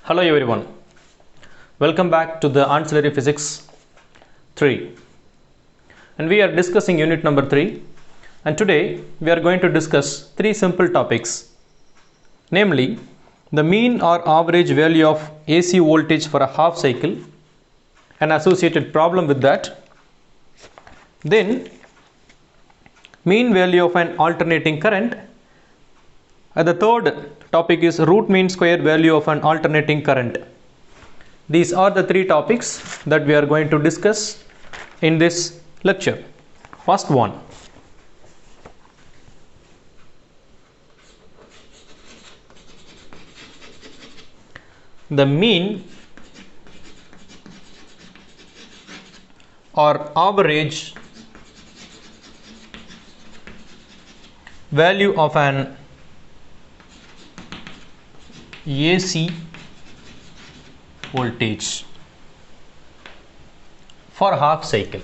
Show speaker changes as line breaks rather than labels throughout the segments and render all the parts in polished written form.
Hello everyone, welcome back to the Ancillary Physics 3 and we are discussing unit number 3 and today we are going to discuss three simple topics, namely the mean or average value of AC voltage for a half cycle, an associated problem with that, then mean value of an alternating current, and the third topic is root mean square value of an alternating current. These are the three topics that we are going to discuss in this lecture. First one, the mean or average value of an AC voltage for half cycle.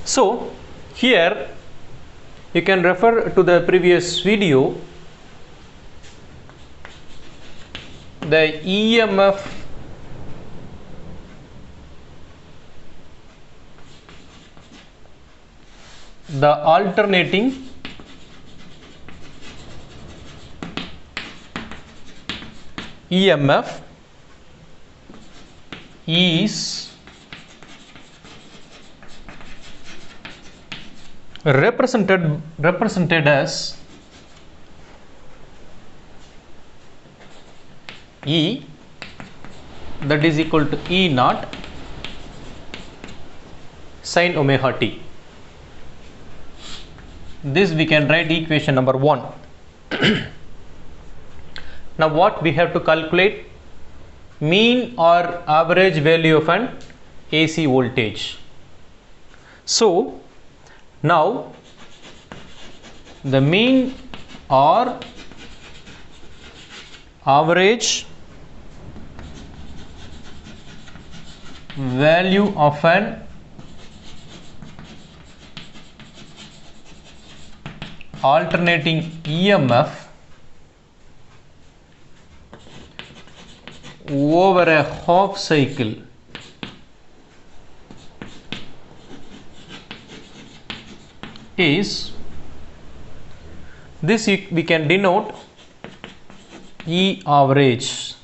So here you can refer to the previous video. The EMF the alternating EMF is represented as E, that is equal to E naught sin omega t. This we can write equation number 1. Now what we have to calculate? Mean or average value of an AC voltage. So now the mean or average value of an alternating EMF over a half cycle is, this we can denote E average,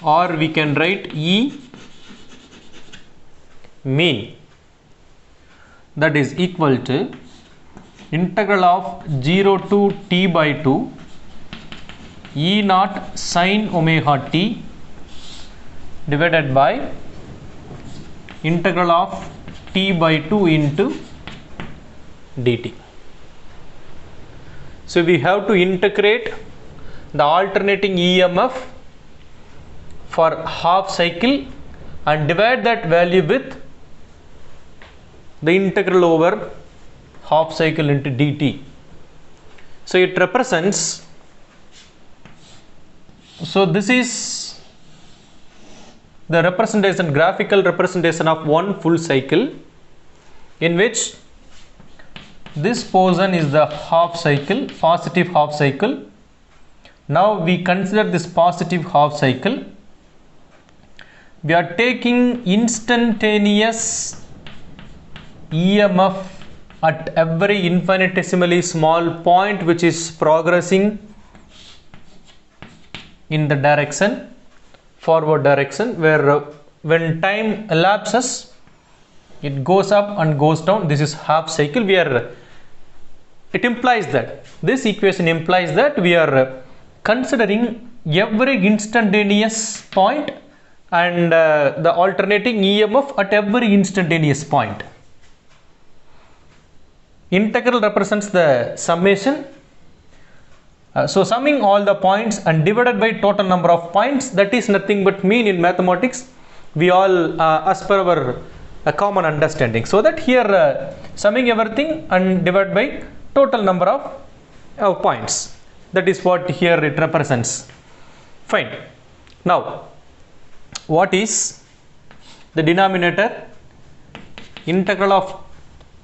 or we can write E mean, that is equal to integral of 0 to t by 2 E naught sin omega t divided by integral of t by 2 into dt. So we have to integrate the alternating EMF for half cycle and divide that value with the integral over half cycle into dt. So it represents, so this is the representation, graphical representation of one full cycle, in which this portion is the half cycle, positive half cycle. Now we consider this positive half cycle. We are taking instantaneous EMF at every infinitesimally small point which is progressing in the direction, forward direction, where when time elapses it goes up and goes down. This is half cycle. It implies that, this equation implies that we are considering every instantaneous point and the alternating EMF at every instantaneous point. Integral represents the summation. So summing all the points and divided by total number of points, that is nothing but mean in mathematics. We all as per our common understanding. So that here summing everything and divide by total number of points. That is what here it represents. Fine. Now what is the denominator? integral of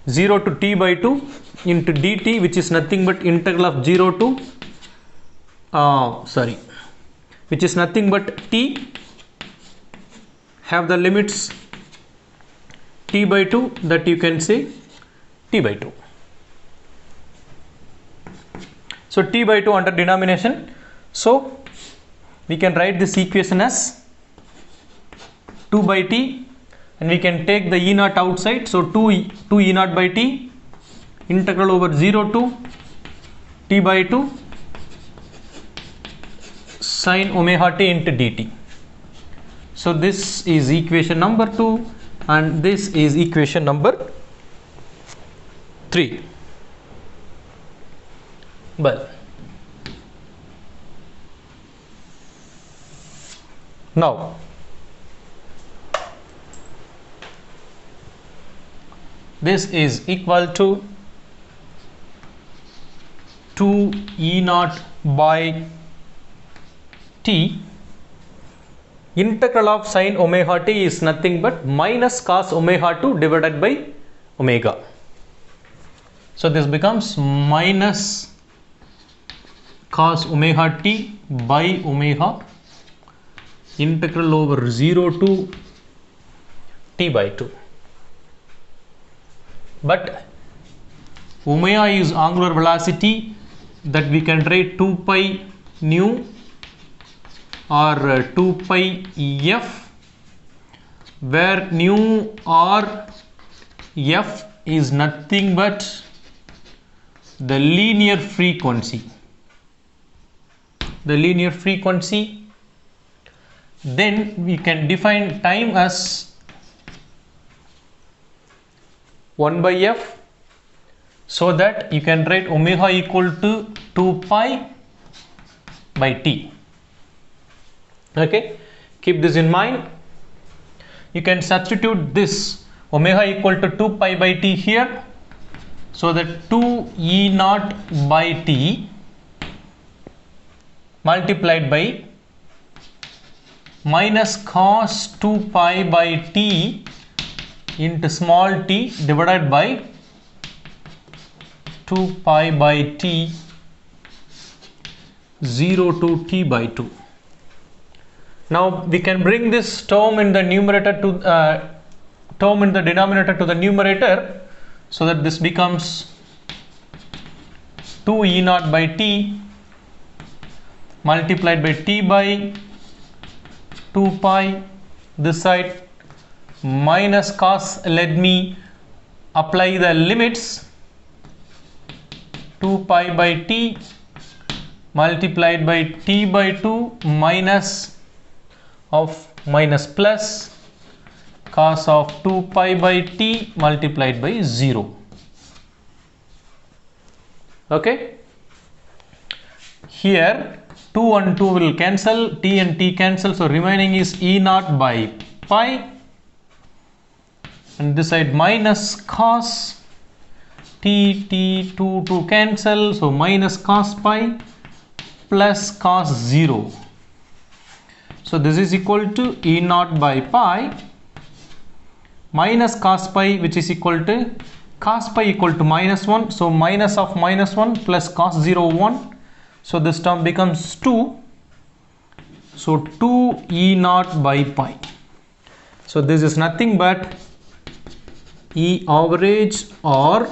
0 to t by 2 into dt, which is nothing but integral of 0 to which is nothing but t, have the limits t by 2, that you can say t by 2. So t by 2 under denomination, so we can write this equation as 2 by t, and we can take the e naught outside, so 2 e naught by t integral over 0 to t by 2 sin omega t into dt. So this is equation number 2 and this is equation number 3. Well, now this is equal to 2 e naught by t. Integral of sin omega t is nothing but minus cos omega 2 divided by omega. So this becomes minus cos omega t by omega integral over 0 to t by 2. But omega is angular velocity, that we can write 2 pi nu or 2 pi f, where nu or f is nothing but the linear frequency. Then we can define time as 1 by f, so that you can write omega equal to 2 pi by t. Okay, keep this in mind. You can substitute this omega equal to 2 pi by t here, so that 2 e naught by t multiplied by minus cos 2 pi by t into small t divided by 2 pi by t 0 to t by 2. Now we can bring this term in the numerator to term in the denominator to the numerator, so that this becomes 2 e naught by t multiplied by t by 2 pi, this side minus cos, let me apply the limits, 2 pi by t multiplied by t by 2 minus of minus plus cos of 2 pi by t multiplied by 0. Okay, here 2 and 2 will cancel, t and t cancel, so remaining is e naught by pi, and this side minus cos t 2 cancel, so minus cos pi plus cos 0. So this is equal to e naught by pi minus cos pi, which is equal to cos pi equal to minus 1, so minus of minus 1 plus cos 0 1, so this term becomes 2, so 2 e naught by pi. So this is nothing but e average or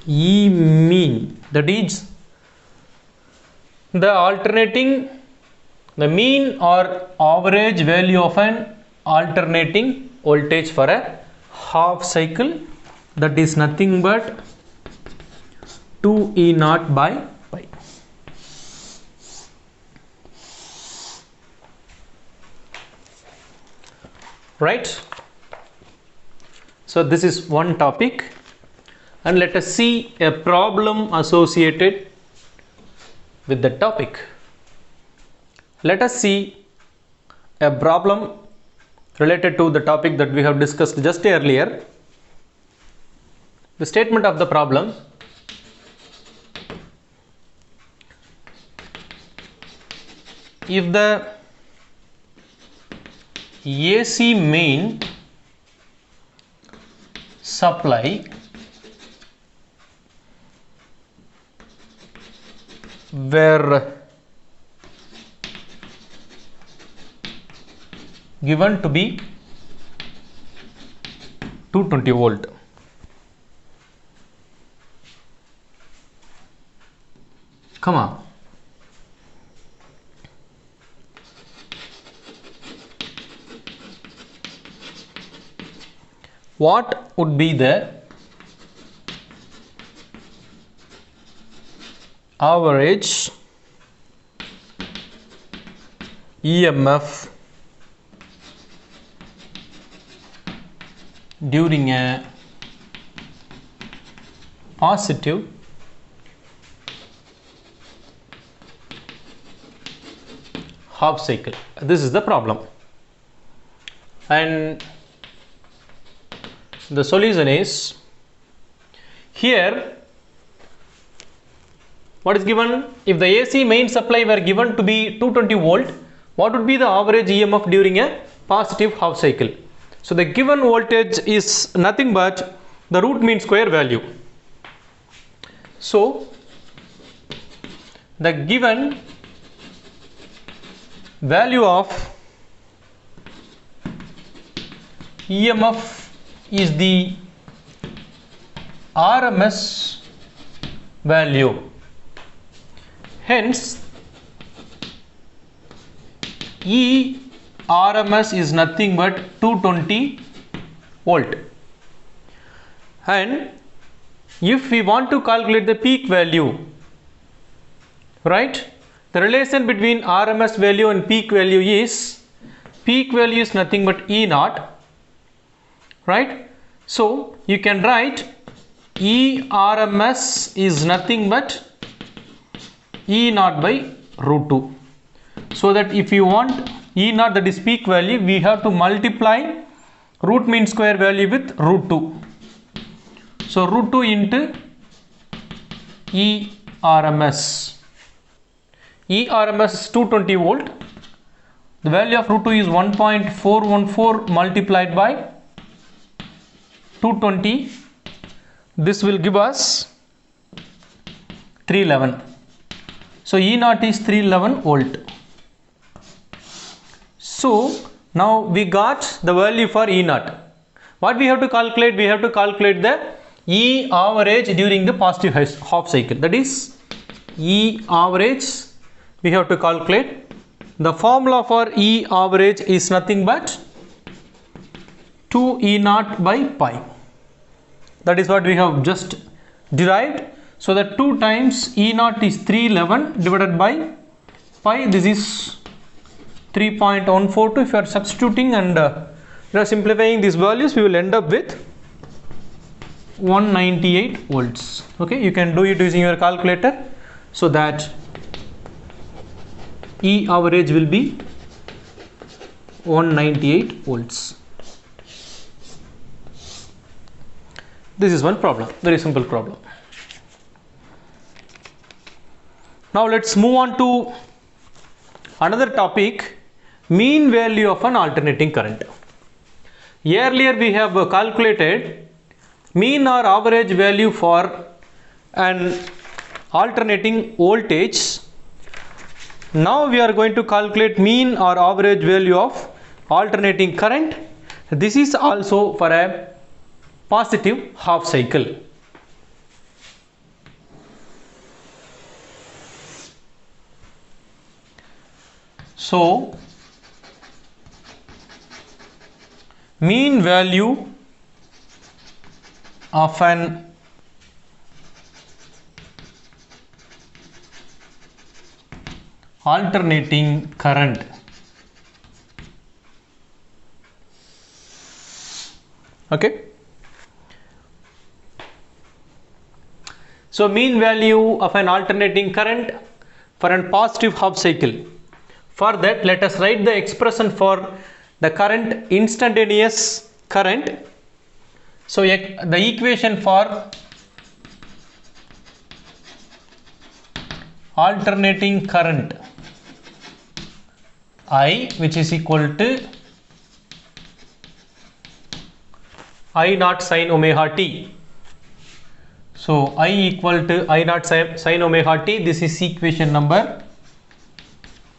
e mean, that is the mean or average value of an alternating voltage for a half cycle, that is nothing but 2 e naught by pi. Right, so this is one topic, and let us see a problem associated with the topic. Let us see a problem related to the topic that we have discussed just earlier. The statement of the problem: if the AC main supply were given to be 220 volt. Come on. What would be the average EMF during a positive half cycle? This is the problem, and the solution is here. What is given? If the AC main supply were given to be 220 volt, what would be the average EMF during a positive half cycle? So the given voltage is nothing but the root mean square value. So the given value of EMF is the RMS value. Hence, E RMS is nothing but 220 volt. And if we want to calculate the peak value, right, the relation between RMS value and peak value is nothing but E naught, right? So you can write E RMS is nothing but E naught by root 2. So that if you want E naught, that is peak value, we have to multiply root mean square value with root 2. So root 2 into E RMS. E RMS is 220 volt. The value of root 2 is 1.414 multiplied by 220. This will give us 311. So E naught is 311 volt. So now we got the value for E naught. What we have to calculate? We have to calculate the E average during the positive half cycle. That is E average we have to calculate. The formula for E average is nothing but 2 E naught by pi. That is what we have just derived. So that 2 times E naught is 311 divided by pi. This is 3.142. If you are substituting and simplifying these values, we will end up with 198 volts. Okay, you can do it using your calculator. So that E average will be 198 volts. This is one problem, very simple problem. Now let's move on to another topic, mean value of an alternating current. Earlier we have calculated mean or average value for an alternating voltage. Now we are going to calculate mean or average value of alternating current. This is also for a positive half cycle. So mean value of an alternating current. Okay. So mean value of an alternating current for a positive half cycle. For that, let us write the expression for the current, instantaneous current. So the equation for alternating current I, which is equal to I naught sin omega t. So I equal to I naught sin omega t. This is equation number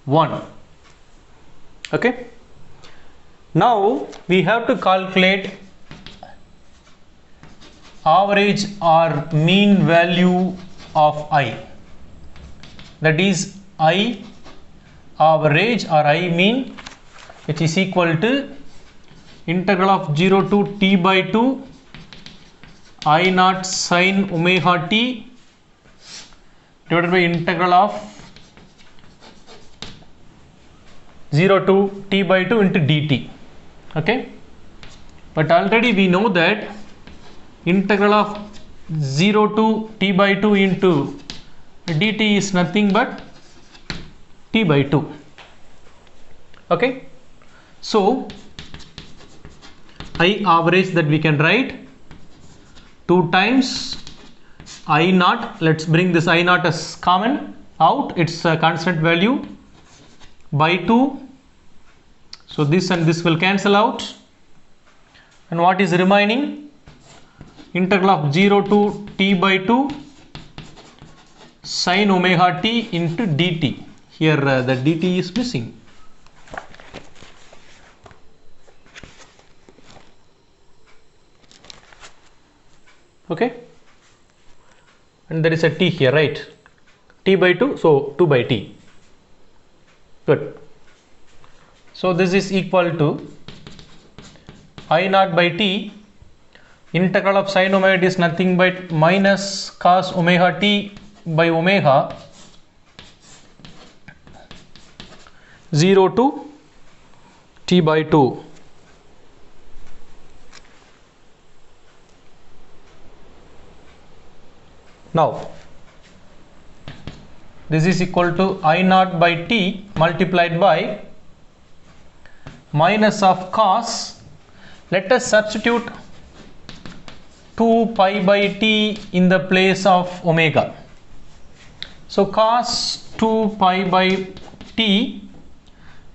1. Okay. Now we have to calculate average or mean value of I. That is I average or I mean, which is equal to integral of 0 to t by 2 I naught sin omega t divided by integral of 0 to t by 2 into dt. Okay, but already we know that integral of 0 to t by 2 into dt is nothing but t by 2. Okay, so I average that we can write 2 times I naught. Let's bring this I naught as common out, it's a constant value, by 2. So this and this will cancel out, and what is remaining? Integral of 0 to t by 2 sin omega t into dt. Here the dt is missing. Okay, and there is a t here, right? T by 2, so 2 by t. Good. So this is equal to I naught by t. Integral of sin omega t is nothing but minus cos omega t by omega 0 to t by 2. Now this is equal to I naught by t multiplied by minus of cos. Let us substitute 2 pi by t in the place of omega. So cos 2 pi by t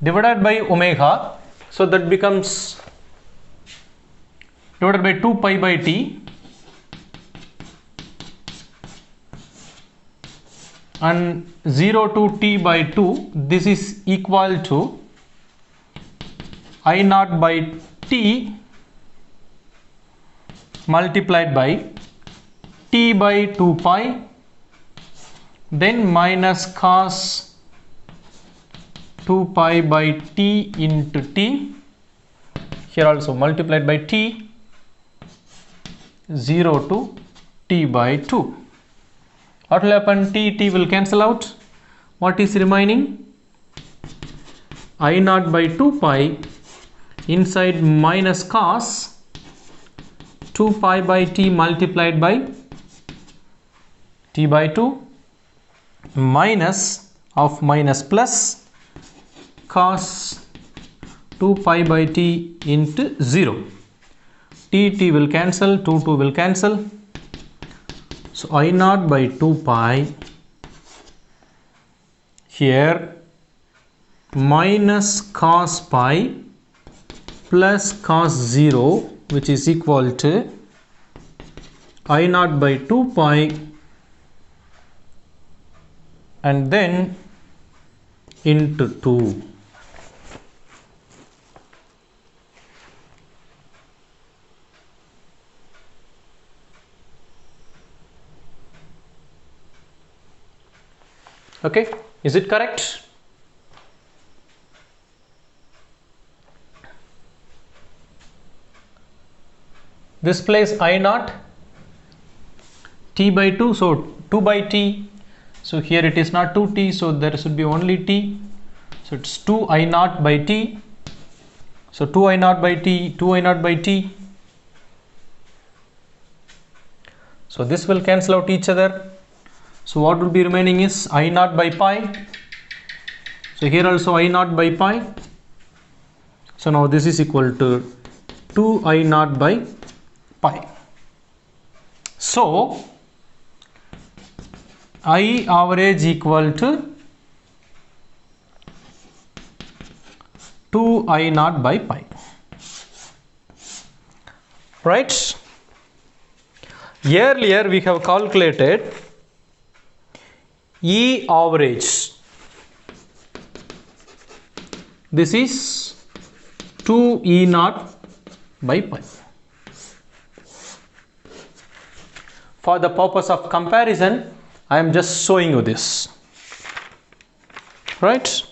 divided by omega, so that becomes divided by 2 pi by t, and 0 to t by 2. This is equal to I naught by t multiplied by t by 2 pi, then minus cos 2 pi by t into t, here also multiplied by t, 0 to t by 2. What will happen? T will cancel out. What is remaining? I naught by 2 pi inside minus cos 2 pi by t multiplied by t by 2 minus of minus plus cos 2 pi by t into 0. T will cancel, 2 will cancel. So I naught by 2 pi here minus cos pi plus cos 0, which is equal to I naught by 2 pi and then into 2. Okay, is it correct? This place I naught t by 2, so 2 by t, so here it is not 2t, so there should be only t, so it's 2 I naught by t, so 2 I naught by t, 2 I naught by t, so this will cancel out each other. So what will be remaining is I naught by pi. So here also I naught by pi. So now this is equal to 2 I naught by pi. So I average equal to 2 I naught by pi. right? Earlier we have calculated E average. This is 2 E naught by pi. For the purpose of comparison, I am just showing you this, right?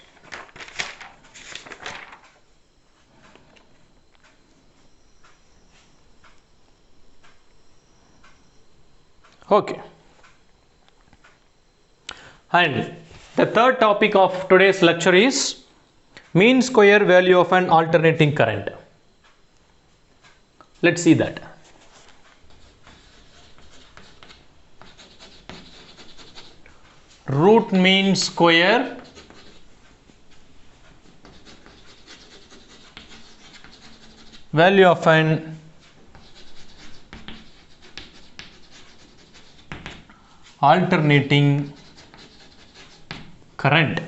Okay. And the third topic of today's lecture is mean square value of an alternating current. Let's see that. Root mean square value of an alternating current.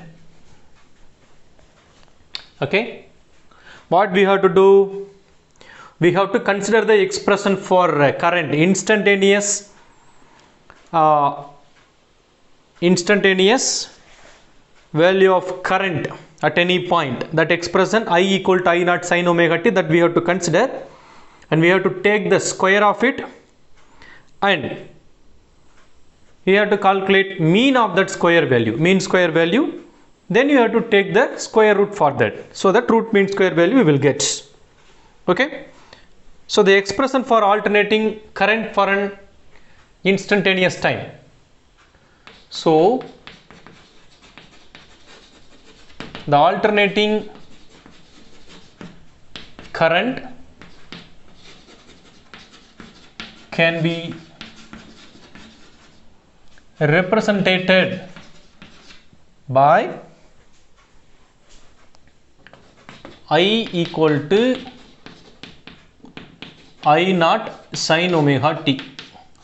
Okay, what we have to do? We have to consider the expression for current, instantaneous value of current at any point. That expression I equal to I naught sin omega t, that we have to consider, and we have to take the square of it, and we have to calculate mean of that square value, mean square value. Then you have to take the square root for that, so that root mean square value we will get. Okay, so the expression for alternating current for an instantaneous time. So the alternating current can be represented by I equal to I naught sin omega t,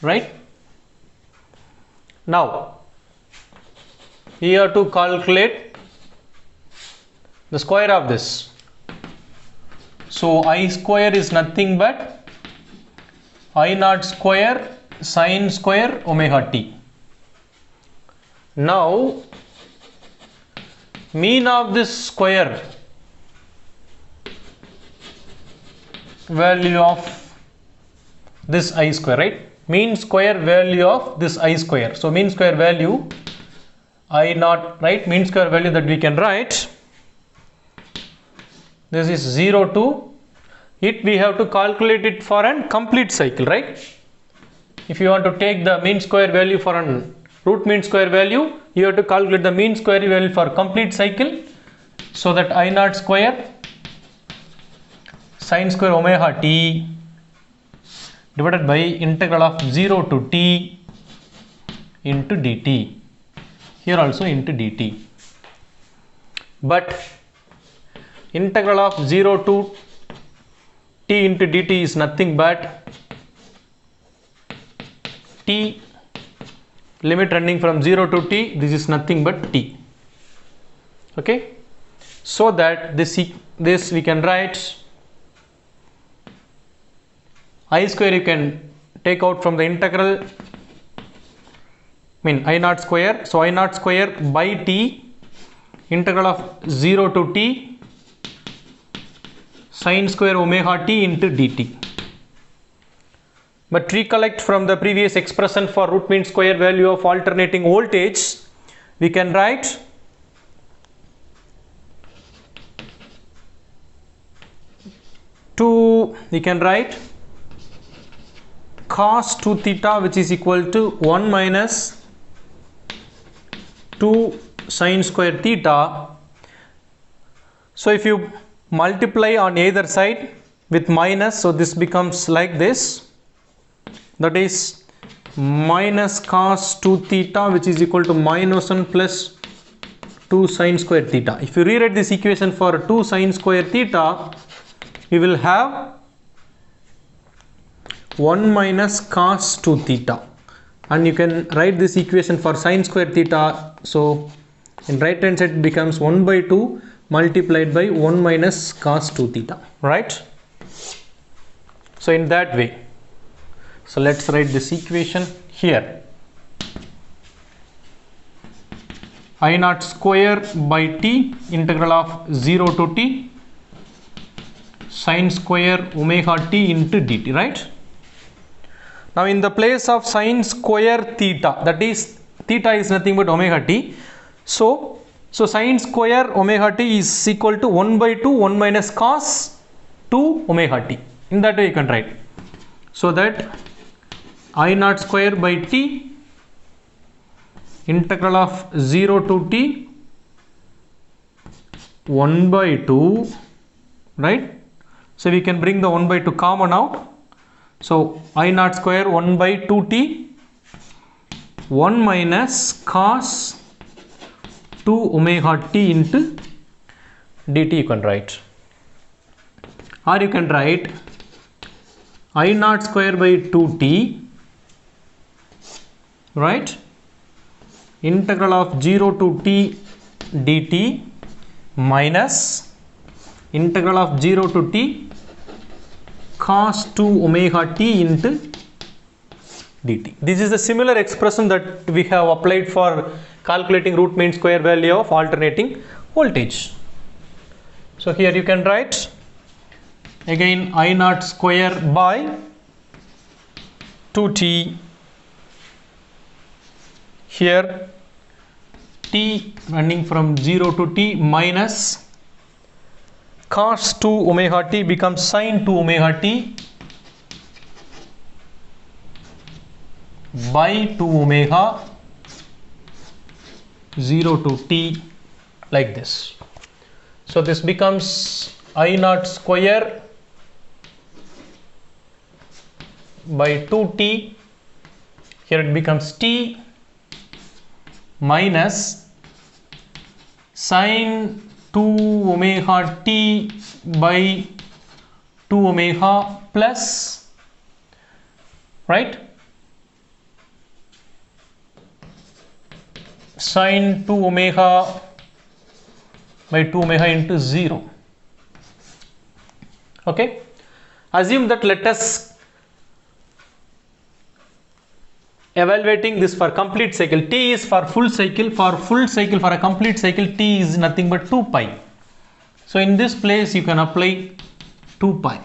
right? Now we have to calculate the square of this. So I square is nothing but I naught square sin square omega t. Now mean of this square value of this I square, right? Mean square value of this I square. So mean square value I naught, right? Mean square value that we can write, this is 0 to it. We have to calculate it for a complete cycle, right? If you want to take the mean square value for an root mean square value, you have to calculate the mean square value for complete cycle. So that I naught square sin square omega t divided by integral of 0 to t into dt. Here also into dt. But integral of 0 to t into dt is nothing but t, limit running from 0 to t, this is nothing but t. Okay, so that this we can write I square you can take out from the integral, I naught square, so I naught square by t integral of 0 to t sin square omega t into dt. But recollect from the previous expression for root mean square value of alternating voltage, we can write cos 2 theta, which is equal to 1 minus 2 sin square theta. So if you multiply on either side with minus, so this becomes like this, that is minus cos 2 theta, which is equal to minus 1 plus 2 sin square theta. If you rewrite this equation for 2 sin square theta, we will have 1 minus cos 2 theta, and you can write this equation for sin square theta. So in right hand side it becomes 1 by 2 multiplied by 1 minus cos 2 theta, right? So in that way, so let's write this equation here. I naught square by t integral of 0 to t sine square omega t into dt, right? Now in the place of sine square theta, that is theta is nothing but omega t. So sine square omega t is equal to 1 by 2 1 minus cos 2 omega t. In that way you can write. So that I naught square by t integral of 0 to t 1 by 2, right? So we can bring the 1 by 2 common out. So I naught square 1 by 2t 1 minus cos 2 omega t into dt you can write. Or you can write I naught square by 2t, right, integral of 0 to t dt minus integral of 0 to t cos 2 omega t into dt. This is a similar expression that we have applied for calculating root mean square value of alternating voltage. So here you can write again I naught square by 2t, here t running from 0 to t minus cos 2 omega t becomes sin 2 omega t by 2 omega 0 to t, like this. So this becomes I naught square by 2t, here it becomes t minus sin 2 omega t by 2 omega plus, right, sin 2 omega by 2 omega into 0. Okay, assume that, let us evaluating this for complete cycle. T is for full cycle. For full cycle, for a complete cycle, T is nothing but 2 pi. So in this place you can apply 2 pi.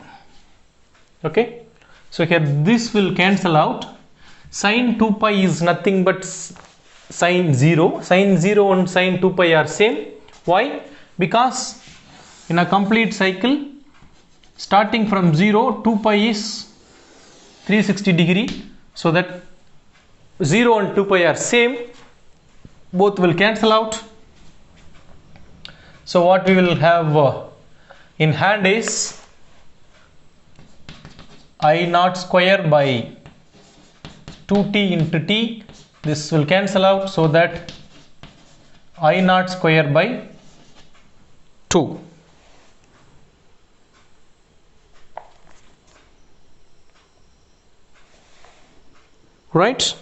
Okay, so here this will cancel out. Sin 2 pi is nothing but sin 0. Sin 0 and sin 2 pi are same. Why? Because in a complete cycle, starting from 0, 2 pi is 360 degree. So that 0 and 2 pi are same, both will cancel out. So what we will have in hand is I naught square by 2t into t, this will cancel out, so that I naught square by 2. Right?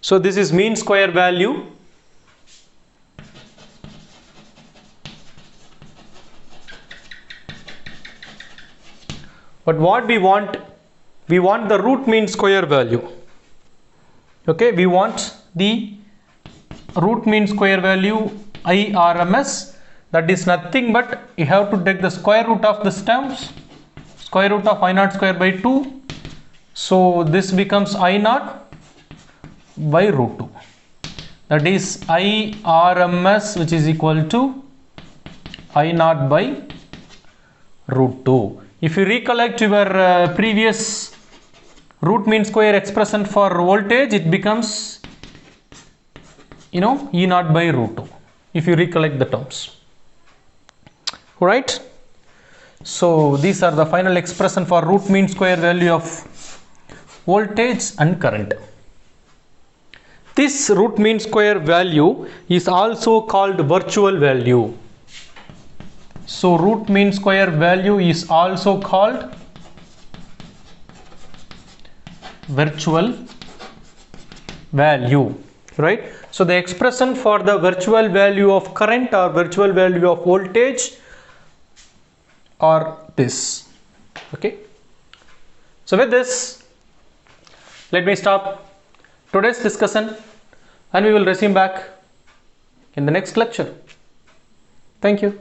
So this is mean square value. But what we want the root mean square value. Okay, we want the root mean square value IRMS, that is nothing but you have to take the square root of the terms, square root of I naught square by 2. So this becomes I naught by root 2, that is IRMS, which is equal to I naught by root 2. If you recollect your previous root mean square expression for voltage, it becomes, E naught by root 2, if you recollect the terms. Right? So these are the final expression for root mean square value of voltage and current. This root mean square value is also called virtual value. So root mean square value is also called virtual value, right? So the expression for the virtual value of current or virtual value of voltage are this. Okay, So with this, let me stop today's discussion and we will resume back in the next lecture. Thank you.